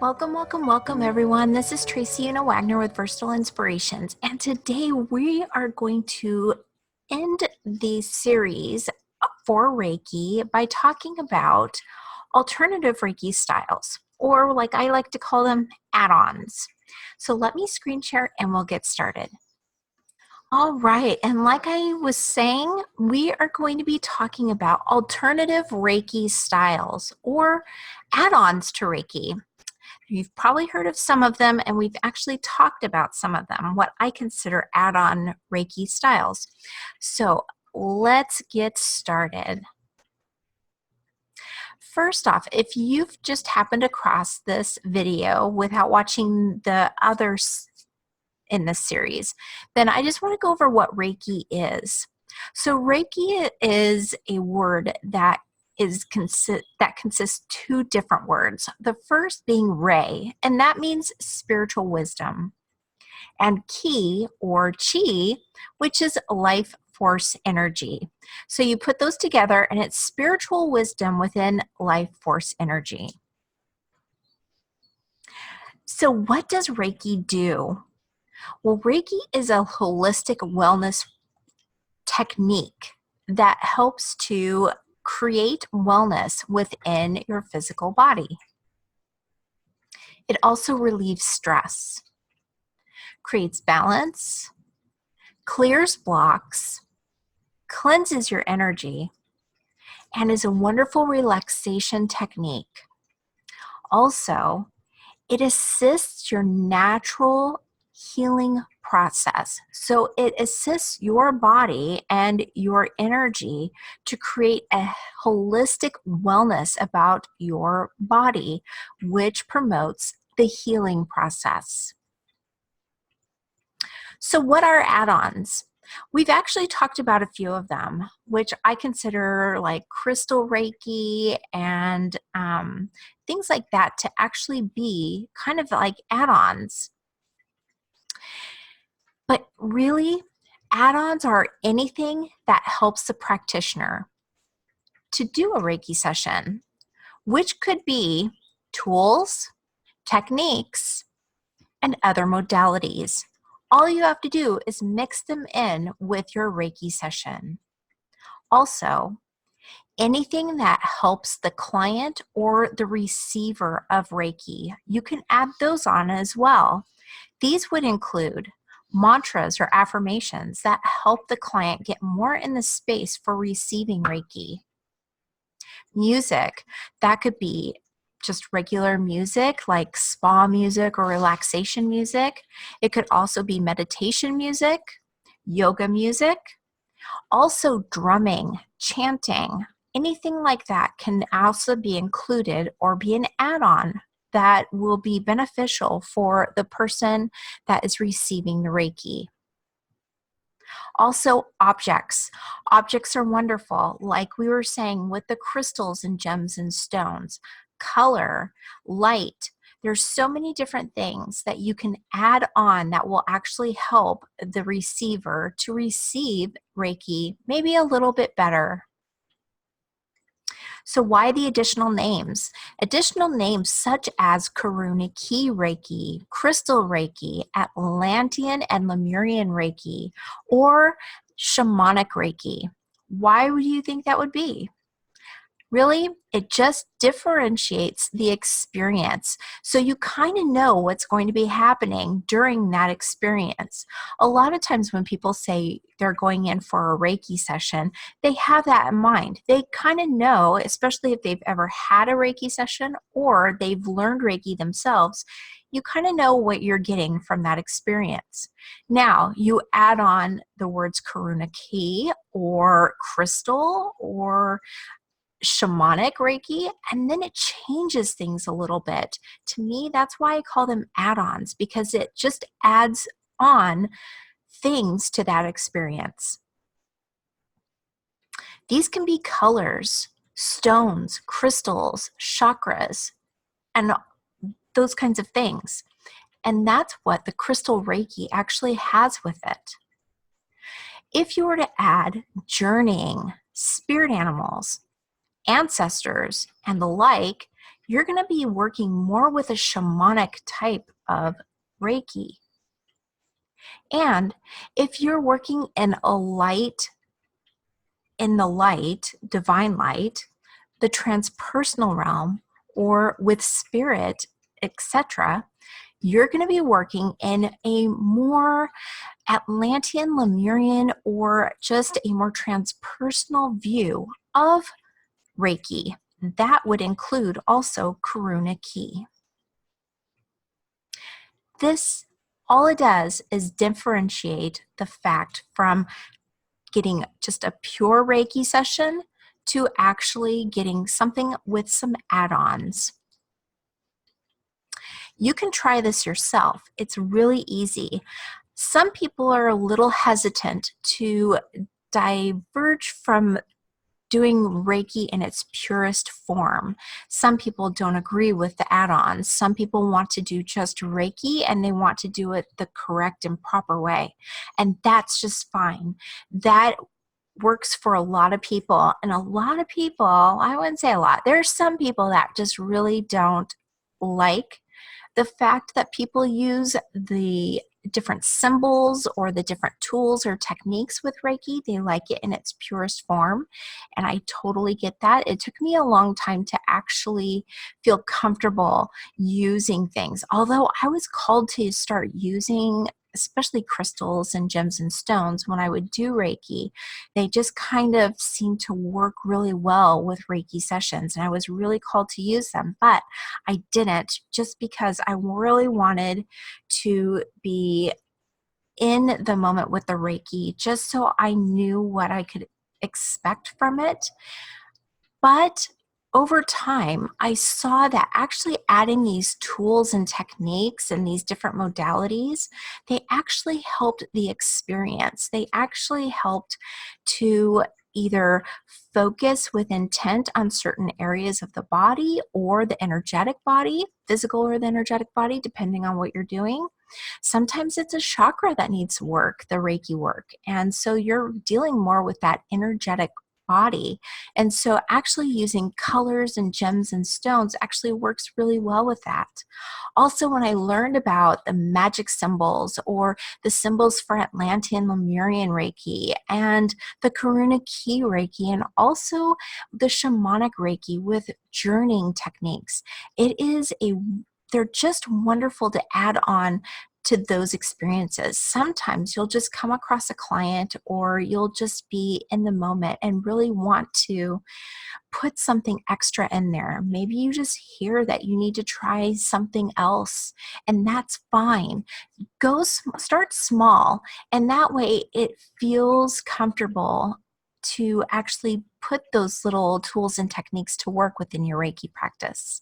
Welcome, welcome, welcome, everyone. This is Tracy Wagner with Versatile Inspirations, and today we are going to end the series for Reiki by talking about alternative Reiki styles, or like I like to call them, add-ons. So let me screen share and we'll get started. All right, and like I was saying, we are going to be talking about alternative Reiki styles or add-ons to Reiki. You've probably heard of some of them, and we've actually talked about some of them, what I consider add-on Reiki styles. So let's get started. First off, if you've just happened across this video without watching the others in this series, then I just want to go over what Reiki is. So Reiki is a word that consists two different words. The first being Rei, and that means spiritual wisdom, and Ki or Chi, which is life force energy. So you put those together and it's spiritual wisdom within life force energy. So what does Reiki do? Well, Reiki is a holistic wellness technique that helps to create wellness within your physical body. It also relieves stress, creates balance, clears blocks, cleanses your energy, and is a wonderful relaxation technique. Also, it assists your natural healing process. So it assists your body and your energy to create a holistic wellness about your body, which promotes the healing process. So what are add-ons? We've actually talked about a few of them, which I consider like crystal Reiki and things like that to actually be kind of like add-ons. But really, add-ons are anything that helps the practitioner to do a Reiki session, which could be tools, techniques, and other modalities. All you have to do is mix them in with your Reiki session. Also, anything that helps the client or the receiver of Reiki, you can add those on as well. These would include mantras or affirmations that help the client get more in the space for receiving Reiki. Music, that could be just regular music like spa music or relaxation music. It could also be meditation music, yoga music, also drumming, chanting, anything like that can also be included or be an add-on that will be beneficial for the person that is receiving the Reiki. Also, objects. Objects are wonderful, like we were saying with the crystals and gems and stones. Color, light. There's so many different things that you can add on that will actually help the receiver to receive Reiki maybe a little bit better. So why the additional names? Additional names such as Karuna Ki Reiki, Crystal Reiki, Atlantean and Lemurian Reiki, or Shamanic Reiki. Why would you think that would be? Really, it just differentiates the experience. So you kind of know what's going to be happening during that experience. A lot of times when people say they're going in for a Reiki session, they have that in mind. They kind of know, especially if they've ever had a Reiki session or they've learned Reiki themselves, you kind of know what you're getting from that experience. Now, you add on the words Karuna Ki or crystal or shamanic Reiki, and then it changes things a little bit. To me, that's why I call them add-ons, because it just adds on things to that experience. These can be colors, stones, crystals, chakras, and those kinds of things. And that's what the crystal Reiki actually has with it. If you were to add journeying, spirit animals, ancestors, and the like, you're going to be working more with a shamanic type of Reiki. And if you're working in the light, divine light, the transpersonal realm, or with spirit, etc., you're going to be working in a more Atlantean, Lemurian, or just a more transpersonal view of Reiki. That would include also Karuna Ki. This, all it does is differentiate the fact from getting just a pure Reiki session to actually getting something with some add-ons. You can try this yourself. It's really easy. Some people are a little hesitant to diverge from doing Reiki in its purest form. Some people don't agree with the add-ons. Some people want to do just Reiki and they want to do it the correct and proper way. And that's just fine. That works for a lot of people. And a lot of people, I wouldn't say a lot, there's some people that just really don't like the fact that people use the different symbols or the different tools or techniques with Reiki. They like it in its purest form, and I totally get that. It took me a long time to actually feel comfortable using things. Although I was called to start using especially crystals and gems and stones when I would do Reiki, they just kind of seemed to work really well with Reiki sessions, and I was really called to use them, but I didn't, just because I really wanted to be in the moment with the Reiki, just so I knew what I could expect from it. But over time, I saw that actually adding these tools and techniques and these different modalities, they actually helped the experience. They actually helped to either focus with intent on certain areas of the body or the energetic body, physical or the energetic body, depending on what you're doing. Sometimes it's a chakra that needs work, the Reiki work. And so you're dealing more with that energetic body. And so actually using colors and gems and stones actually works really well with that. Also, when I learned about the magic symbols or the symbols for Atlantean Lemurian Reiki and the Karuna Ki Reiki and also the shamanic Reiki with journeying techniques, they're just wonderful to add on to those experiences. Sometimes you'll just come across a client or you'll just be in the moment and really want to put something extra in there. Maybe you just hear that you need to try something else, and that's fine. Start small, and that way it feels comfortable to actually put those little tools and techniques to work within your Reiki practice.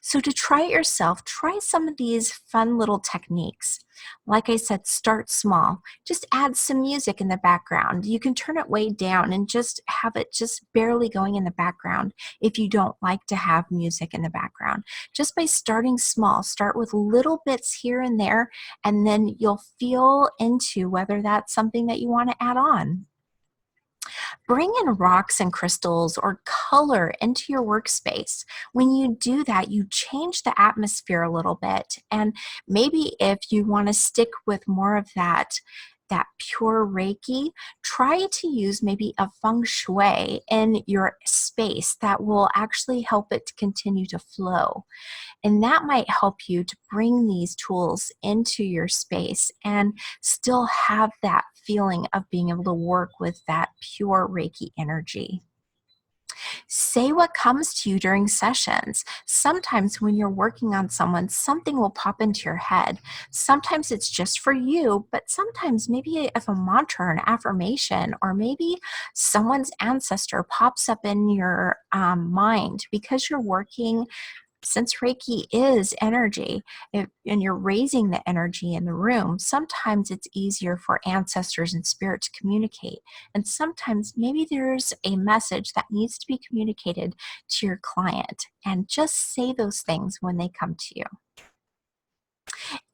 So to try it yourself, try some of these fun little techniques. Like I said, start small. Just add some music in the background. You can turn it way down and just have it just barely going in the background if you don't like to have music in the background. Just by starting small, start with little bits here and there, and then you'll feel into whether that's something that you want to add on. Bring in rocks and crystals or color into your workspace. When you do that, you change the atmosphere a little bit. And maybe if you want to stick with more of that pure Reiki, try to use maybe a feng shui in your space that will actually help it to continue to flow. And that might help you to bring these tools into your space and still have that feeling of being able to work with that pure Reiki energy. Say what comes to you during sessions. Sometimes when you're working on someone, something will pop into your head. Sometimes it's just for you, but sometimes maybe if a mantra or an affirmation, or maybe someone's ancestor pops up in your mind because you're working. Since Reiki is energy, and you're raising the energy in the room, sometimes it's easier for ancestors and spirit to communicate. And sometimes maybe there's a message that needs to be communicated to your client. And just say those things when they come to you.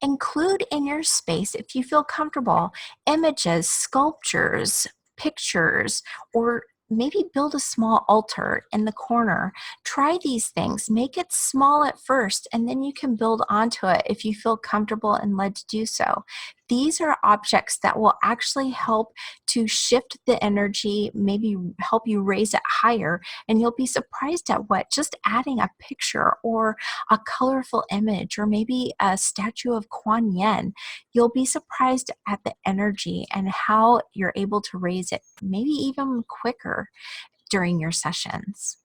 Include in your space, if you feel comfortable, images, sculptures, pictures, or maybe build a small altar in the corner. Try these things. Make it small at first, and then you can build onto it if you feel comfortable and led to do so. These are objects that will actually help to shift the energy, maybe help you raise it higher, and you'll be surprised at what just adding a picture or a colorful image or maybe a statue of Kuan Yin, you'll be surprised at the energy and how you're able to raise it maybe even quicker during your sessions.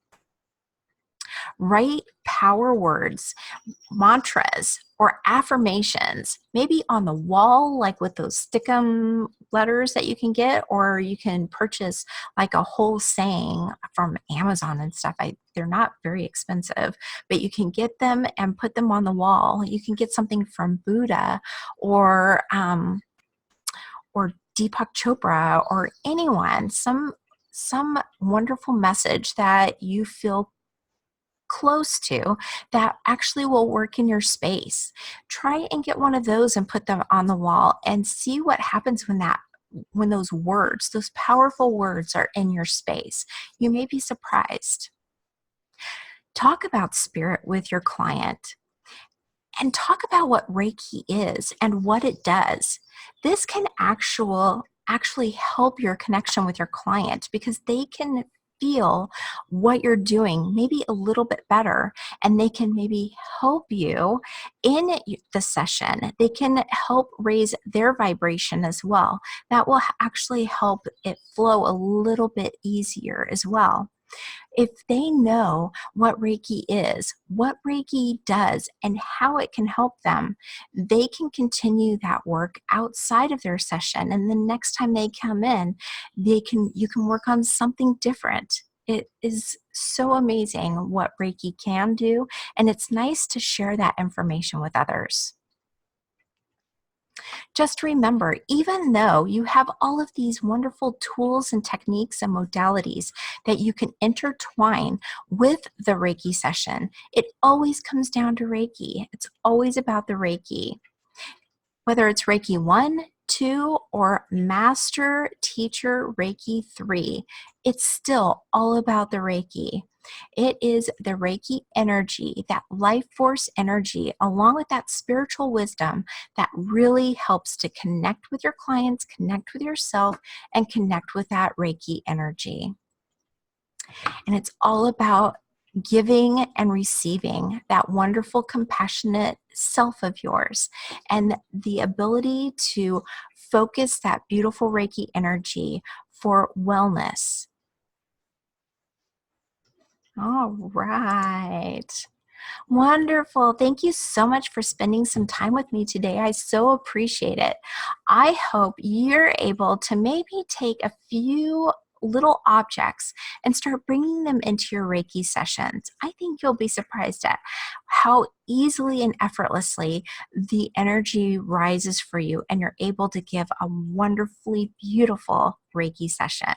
Write power words, mantras, or affirmations, maybe on the wall, like with those stickum letters that you can get, or you can purchase like a whole saying from Amazon and stuff. They're not very expensive, but you can get them and put them on the wall. You can get something from Buddha or Deepak Chopra or anyone, some wonderful message that you feel close to that actually will work in your space. Try and get one of those and put them on the wall and see what happens when those words, those powerful words are in your space. You may be surprised. Talk about spirit with your client and talk about what Reiki is and what it does. This can actually help your connection with your client because they can feel what you're doing maybe a little bit better, and they can maybe help you in the session. They can help raise their vibration as well. That will actually help it flow a little bit easier as well. If they know what Reiki is, what Reiki does, and how it can help them, they can continue that work outside of their session. And the next time they come in, you can work on something different. It is so amazing what Reiki can do, and it's nice to share that information with others. Just remember, even though you have all of these wonderful tools and techniques and modalities that you can intertwine with the Reiki session, it always comes down to Reiki. It's always about the Reiki. Whether it's Reiki 1, 2, or Master Teacher Reiki 3, it's still all about the Reiki. It is the Reiki energy, that life force energy, along with that spiritual wisdom that really helps to connect with your clients, connect with yourself, and connect with that Reiki energy. And it's all about giving and receiving that wonderful, compassionate self of yours and the ability to focus that beautiful Reiki energy for wellness. All right. Wonderful. Thank you so much for spending some time with me today. I so appreciate it. I hope you're able to maybe take a few little objects and start bringing them into your Reiki sessions. I think you'll be surprised at how easily and effortlessly the energy rises for you, and you're able to give a wonderfully beautiful Reiki session.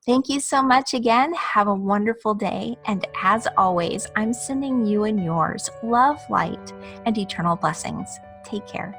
Thank you so much again. Have a wonderful day. And as always, I'm sending you and yours love, light, and eternal blessings. Take care.